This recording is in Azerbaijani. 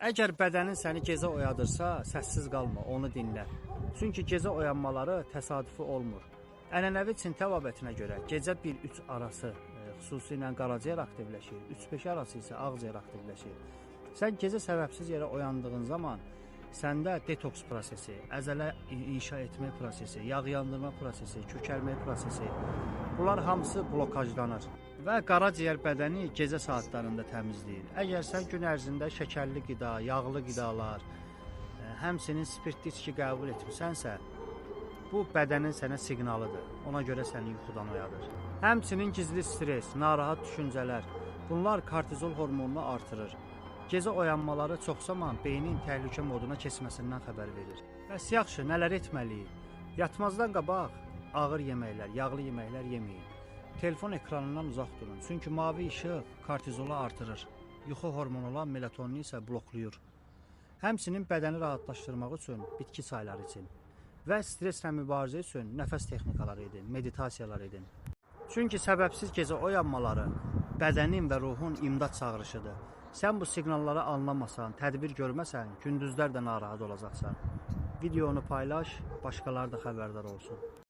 Əgər bədənin səni gecə oyadırsa, səssiz qalma, onu dinlə. Çünki gecə oyanmaları təsadüfi olmur. Ənənəvi Çin təbabətinə görə gecə 1-3 arası xüsusilə qaraciyər aktivləşir, 3-5 arası isə ağciyər aktivləşir. Sən gecə səbəbsiz yerə oyandığın zaman səndə detoks prosesi, əzələ inşa etmə prosesi, yağ yandırma prosesi, kökəlmə prosesi, bunlar hamısı blokajlanır. Və qaraciyər bədəni gecə saatlarında təmizləyir. Əgər sən gün ərzində şəkərli qida, yağlı qidalar, həmçinin spirtli içki qəbul etmisənsə, bu bədənin sənə siqnalıdır. Ona görə səni yuxudan oyadır. Həmçinin gizli stres, narahat düşüncələr, bunlar kortizol hormonunu artırır. Gecə oyanmaları çox zaman beynin təhlükə moduna keçməsindən xəbər verir. Bəs yaxşı, nələr etməliyik? Yatmazdan qabaq ağır yeməklər, yağlı yeməklər yeməyin. Telefon ekranından uzaq durun. Çünki mavi işıq kortizolu artırır. Yuxu hormonu olan melatonini isə bloklayır. Həmçinin bədəni rahatlaşdırmaq üçün bitki çayları için və stresslə mübarizə üçün nəfəs texnikaları edin, meditasiyalar edin. Çünki səbəbsiz gecə oyanmaları bədənin və ruhun imdad çağırışıdır. Sən bu siqnalları anlamasan, tədbir görməsən, gündüzlər də narahat olacaqsan. Videonu paylaş, başqaları da xəbərdar olsun.